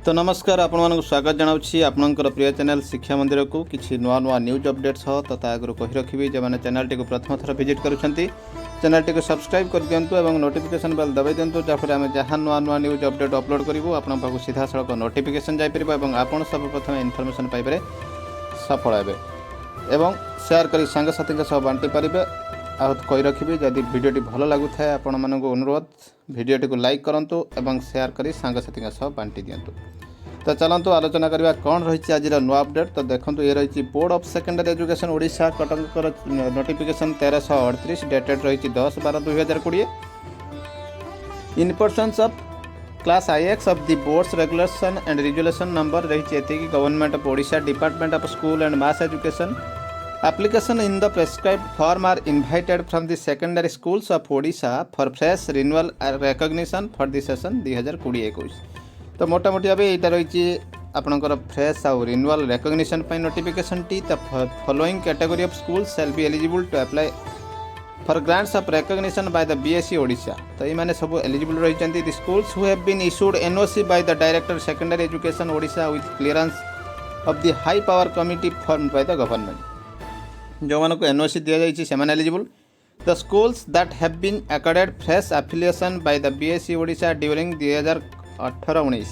तो नमस्कार आपण मानक स्वागत जनावछि आपनकर प्रिय चैनल शिक्षा मंदिर को किछि नुआ नुआ न्यूज अपडेट्स हो तो आगु कहि रखिबि जे माने चैनल टी को प्रथम थर विजिट करूछंती चैनल टी को सब्सक्राइब कर दियंतु एवं नोटिफिकेशन बेल दबाइ दियंतु जाफरे हम जहां नुआ नुआ न्यूज अपडेट अपलोड करिवो आपन पाखु सीधा सड़क नोटिफिकेशन जाय परिबो एवं आपन सब प्रथम इन्फॉर्मेशन पाइ पारे सफल हेबे एवं शेयर करी संग साथी के सब बांटी परिबे। आहत कहि रखिबि जदि वीडियोटी भल लागु थाए आपण मानको अनुरोध वीडियोटी को लाइक करंतु एवं शेयर करी संग साथी के सब बांटी दियंतु। तो चलतु आलोचना करवा कौन रही आज नुआ अपडेट। तो देखो ये रही board of secondary education Odisha Cuttack notification 1338 dated रही 10/12/2020 in persons of class IX of the boards regulation and resolution number रही एति government of Odisha department of school and mass education application in the prescribed form are invited from the secondary schools of Odisha for fresh renewal recognition for the session 2020-21। तो मोटामोटी भाव यहाँ रही आपंकर fresh आउ renewal recognition notification टी the following category of school shall be eligible to apply for grants of recognition by the BSc Odisha. तो ये सब एलिजिबल रही the schools who have been issued NOC by the director secondary education Odisha with clearance of the high power committee formed by the government. जो मानक NOC दि जाइए से eligible the schools that have been accorded fresh affiliation by the BSc Odisha during 2018-19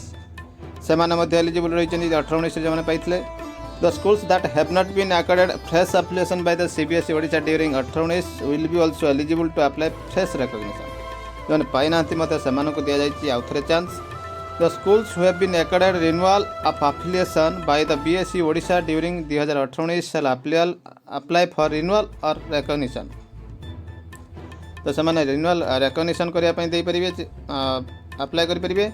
से eligible रही 18-19 जो पाई the schools that have not been accorded fresh affiliation by the CBSE Odisha during 18-19 will be also eligible to apply fresh recognition. जो पाई ना से दि जाइए आउ थे chance the schools who have been accorded renewal of affiliation by the BSc Odisha during 2018-19 shall apply for renewal और recognition. तो से रिन्यूअल रिकॉग्निशन करने अप्लाई करेंगे।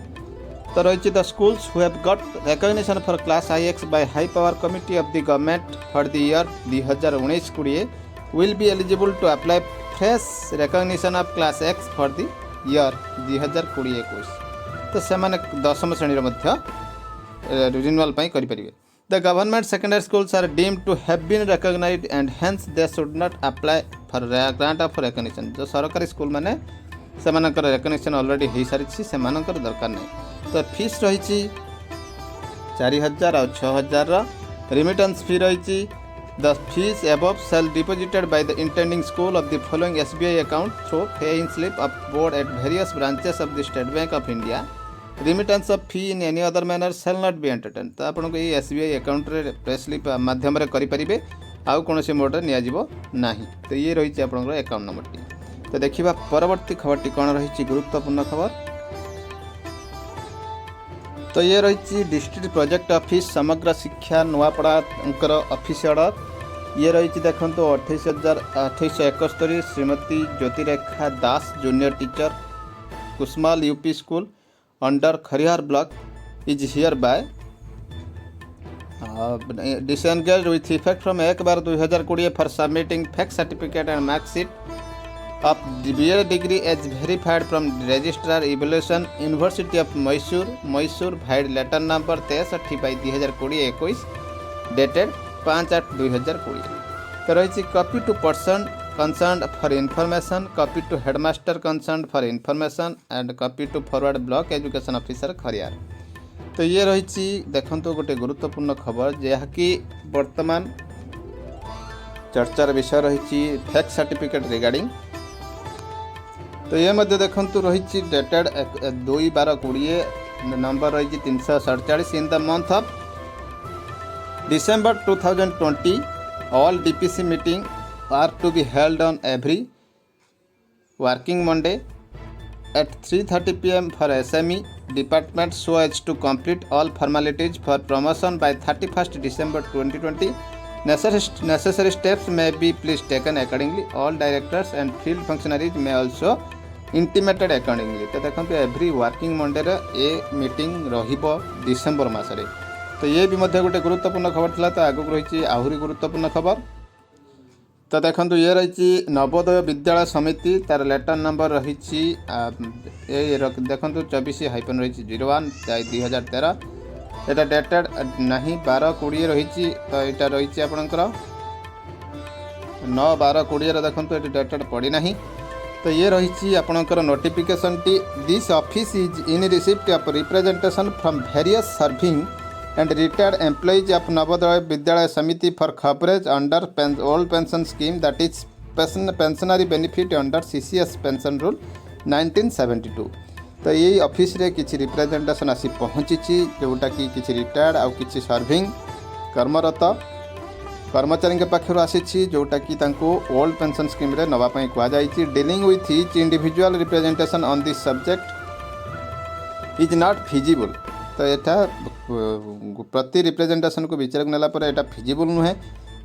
तो रही the schools who have got recognition for class IX by high power committee of the government for the year 2019-20 will be eligible to apply fresh recognition of class X for the year 2020-21। तो से 10वीं श्रेणी renewal करेंगे। The government secondary schools are deemed to have been recognised and hence they should not apply for grant of recognition. जो सरकारी school मैंने से recognition already हो सारी से दरकार नहीं। तो फीस रही 4000 और 6000 रिमिटेंस फी रही the fees above shall deposited by the intending school of the following SBI account through paying slip of board at various branches of the State Bank of India remittance of fee in any other manner shall not be entertain. तो आपको ये SBI account रे pay slip माध्यम करेंगे आउ कौन mode में नि। तो ये रही आप अकाउंट नंबर टी। तो देखा परवर्ती खबर टी कौन रही गुरुत्वपूर्ण खबर। तो ये रही डिस्ट्रिक्ट प्रोजेक्ट ऑफिस समग्र शिक्षा नुआपड़ा ऑफिस ऑर्डर। ये रही देखो 28,871 Shrimati Jyotirekha Das junior teacher Kusmal UP school under Khariar block is hereby disengage with effect from 1/12/2020 for submitting fake certificate and marksheet of BA degree as verified from registrar evaluation University of Mysore vide letter number 63/2020-21 dated 5/8/2020। तो रही copy to person concerned for information, copy to headmaster concerned for information and copy to forward block education officer Khariar. तो ये रही देखो गोटे गुरुत्वपूर्ण खबर जहाँकि वर्तमान चर्चार विषय रही फेक सर्टिफिकेट रिगार्डिंग। तो ये मध्य देखु रही डेटेड 2/12/20 नंबर रही 347 in the month of December 2020 all DPC meeting are to be held on every working Monday at 3:30 PM for SME department so as to complete all formalities for promotion by 31st December 2020. Necessary steps may be please taken accordingly. All directors and field functionaries may also intimated accordingly। तो देखो every working Monday a meeting रहिबो December मासरे। तो ये भी मध्य गोटे गुरुत्वपूर्ण खबर था। तो आगक रही आहरी गुरुत्वपूर्ण खबर। तो देखो ये रही नवोदय विद्यालय समिति तार लेटर नंबर रही देखो 24 रही 01/2013 यहाँ डेटेड नहीं 12/20 रही। तो यहाँ रही आपणकर 9/12/20 देखो ये डेटेड पड़ी ना। तो ये रही आपणकर notification T this office is in receipt of representation from various serving and retired employees of Navodaya Vidyalaya समिति for coverage under old pension scheme that is pensionary benefit under CCS pension rule 1972। तो यही office रे किसी representation आसी पहुँची जोटा कि किसी रिटायर्ड आउ किसी सर्विंग कर्मरत कर्मचारी के पाखर आसी जोटा कि ओल्ड पेंशन स्कीम रे नवाई कहुई dealing with each individual representation on this subject is not feasible. तो यहाँ प्रति रिप्रेजेंटेशन को विचार नेला पर एटा फिजिबल नुहे।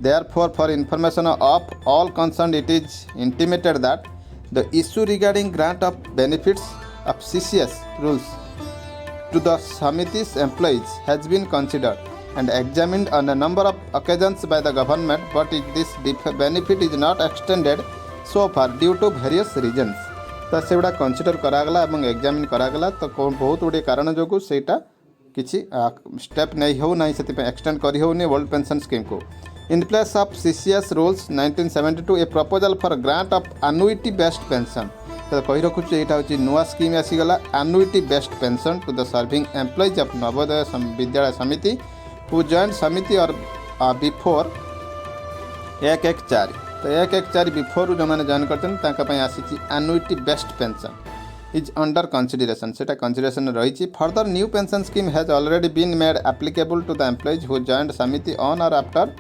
Therefore for information of all concerned it is intimated that the issue regarding grant of benefits of CCS rules to the Samiti's employees has been considered and examined on a number of occasions by the government, but this benefit is not extended so far due to various reasons। तो से गुड़ा consider करागला और examine करागला तो बहुत गुड़े कारण जो सेटा किसी स्टेप नहीं हो ना से एक्सटेंड करी होनी ओल्ड पेंशन स्कीम को। In place of CCS rules 1972 a proposal for grant of annuity based pension. तो कही रखुच्छे यहाँ हूँ नुआ स्कीम आसीगला annuity based pension to the serving employees of Navodaya Vidyalaya Samiti who joined समिति और बिफोर 1/1/4। तो 1/1/4 बिफोर जो मैंने जॉइन करते आसी annuity based pension is under consideration से कंसिडरेशन रही। Further new pension scheme has already been made applicable to the employees who joined समिति ऑन और आफ्टर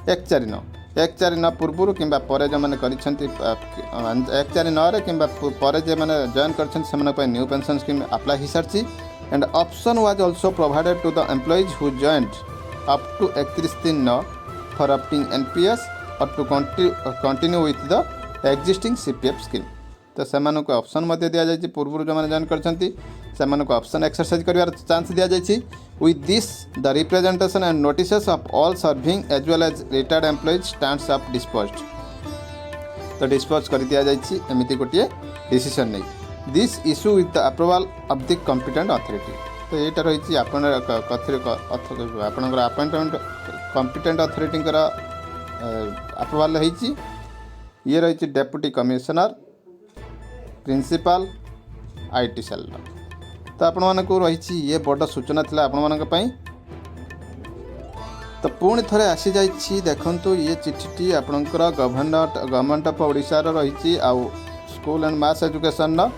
1/4/9 1/4/9 पूर्व कि जो मैंने 1/4/9 कि जो मैंने जॉइन कर न्यू पेंशन स्कीम अप्लाई हो सारी। And option was also provided to the employees who joined up to 31/3/9 for opting NPS or to continue with the existing CPF scheme. तो से ऑप्शन दि जाए पूर्व जो मैंने जॉइन कर ऑप्शन एक्सरसाइज कर चांस दि जाए। With this the representation and notices of all serving as well as retired employees stands of disposed. तो डिस्पोज कर दि जाए एमती गोटे डिसीजन नहीं this issue with the approval of the competent authority. तो यहाँ रही आपणकर अपॉइंटमेंट कॉम्पिटेंट अथॉरिटी अप्रूवल होती। ये रही deputy commissioner principal IT cell. तो आपण मानक रही ये बड़ सूचना थिला आपण मानक पई। तो पुणी थे आसी जाइए देखंतु ये चिठीटी आपणकर गवर्नमेंट ऑफ ओडिशा रही आउ school and mass education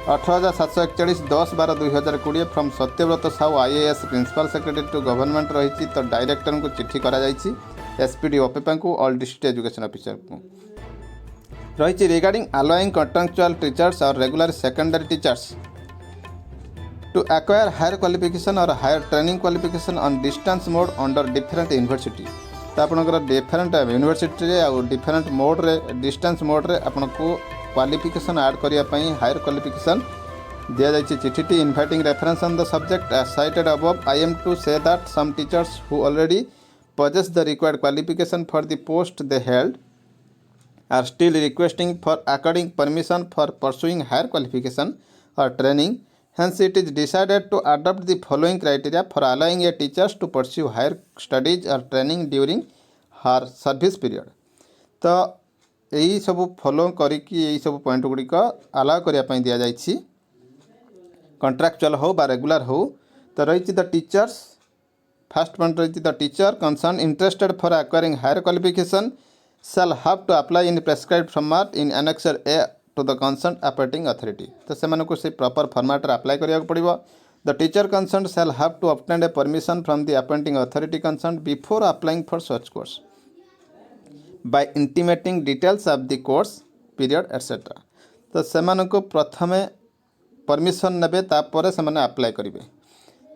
18,741 10/12/2020 from Satyabrata Sahu IAS principal secretary to government रही। तो डायरेक्टर को चिठी करा एसपीडी ओपेपा को ऑल डिस्ट्रिक्ट एजुकेशन ऑफिसर को रही regarding allowing contractual teachers or regular secondary teachers to acquire higher qualification or higher training qualification on distance mode under different university. तो आपंकर डिफरेंट यूनिवर्सिटी और डिफरेंट मोड रे distance mode रे आपको qualification add करने higher qualification दि जाए चिठी inviting reference on the subject cited above. I am to say that some teachers who already possess the required qualification for the post they held are still requesting for according permission for pursuing higher qualification or training. Hence, it is decided to adopt the following criteria for allowing a teachers to pursue higher studies or training during her service period। तो यही सब follow करिकी यही सब point गुड़िक allow करने दि जाइए contractual हो बा रेगुलर हो। तो रही द टीचर्स फर्स्ट पॉइंट रही the teacher concern interested for acquiring higher qualification shall have to apply in prescribed format in annexure A to the concerned appointing authority। तो से से प्रॉपर फॉर्मेट अप्लाई करिया पड़िबो। The teacher concern shall have to obtain a permission from the appointing authority concerned before applying for such course by intimating details of the course period etc। तो से प्रथमे permission नेबे तापर से apply करेंगे।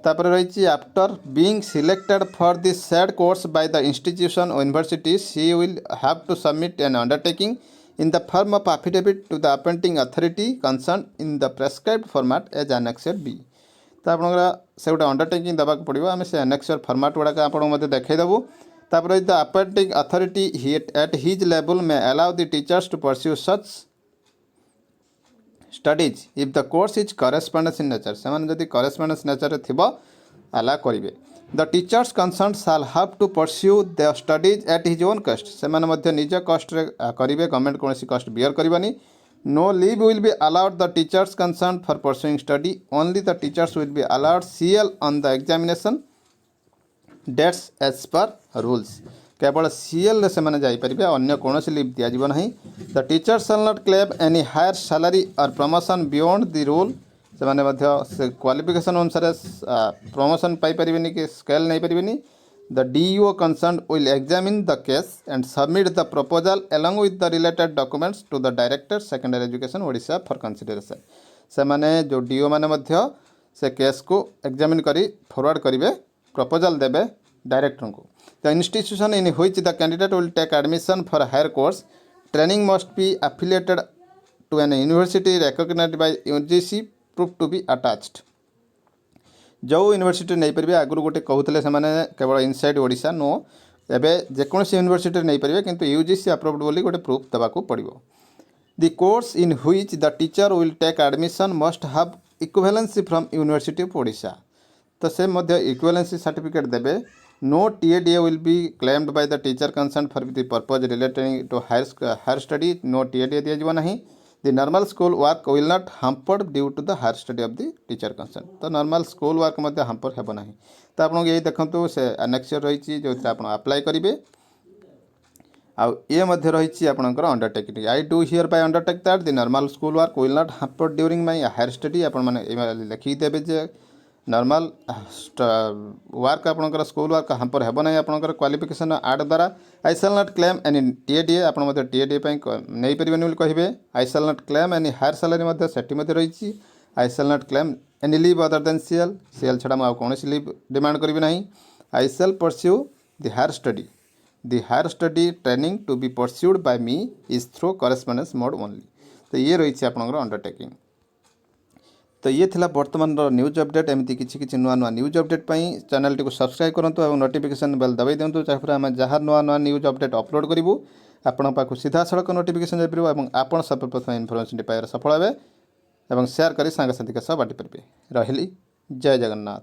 तापर रही after being selected for the said course by the institution or university she will have to submit an undertaking in the form of affidavit to the appointing authority concern in the prescribed format as annexure B. तो आप से गोटे undertaking देवाक पड़ो आम से annexure format गुड़ाक आप देखईदेबू। तापर the appointing authority at his level may allow the teachers to pursue such studies if the course is correspondence in nature. से जदि करेस्पॉन्डेंस नेचर थी अला करेंगे। The teachers concern shall have to pursue the studies at his own cost. से निज कस्ट करेंगे government कौन कस्ट बियर करवानी। No leave will be allowed the teachers concerned for pursuing study. Only the teachers will be allowed CL on the examination dates as per rules. केवल CL से मैंने जाइपारे अन्य कौन सी लीव दिज्व ना. The teacher shall not claim any higher salary or promotion beyond the rule. से qualification अनुसार promotion पाइपर कि स्केल नहीं पारे. The DEO concerned will examine the case and submit the proposal along with the related documents to the Director Secondary Education Odisha for consideration. से माने जो DEO माने मध्य से केस को एग्जामिन करी फॉरवर्ड करेंगे प्रपोजल देवे डायरेक्टर को. The institution in which the candidate will take admission for higher course training must be affiliated to an university recognized by UGC proved to be attached. जो university नहीं पारे आगुरी गोटे कहते से केवल इनसाइड ओडिशा नो एवं जेकोसी यूनिवर्सिटी नहीं पारे किंतु यूजीसी अप्रूव्ड बोली गोटे प्रूफ देवाक पड़ो. The course in which the teacher will take admission must have equivalency from university of Odisha. तो से इक्विवेलेंसी सर्टिफिकेट देवे. No TADA will be claimed by the teacher concern for the purpose relating to higher study. No TADA दिज्व ना. The normal school work will not hampered due to the higher study of the teacher concerned. तो normal school work मध्य hamper हेब ना. तो आपको यही देखो से annexure रही जो आप अप्लाई करेंगे. आउ ये मध्य रही आपंकर undertaking. I do hereby undertake that the normal school work will not hampered during my higher study. आपने लिखिदेवे जे नॉर्मल वर्क आपंकर स्कूल वर्क hamper हेब ना. आपंकर क्वालिफिकेशन आड द्वारा I shall not claim any TADA. आप TADA नहीं पारे कहे. I shall not claim any higher salary से रही. I shall not claim any leave other than CL छड़ा मुझे कौन लीव डिमांड करी ना. I shall pursue the higher study. The higher study training to be pursued by me is through correspondence mode only. तो ये रही आपंकर undertaking. तो ये थिला वर्तमान न्यूज अपडेट. एमती किसी नुआ नुआ news update channel T subscribe करूँ और नोटिफिकेशन बेल दबाई दिंतु. जहाँफल आम जहाँ नुआ नुआ न्यूज अपडेट अपलोड करूँ आपण पाक सीधा सड़क नोटिफिकेशन जाइपर और आपड़ सर्वप्रथम इनफर्मेशन पाइबार सफल हे और सेयार कर सांगसाथी सह बांटी पारे. रही जय जगन्नाथ.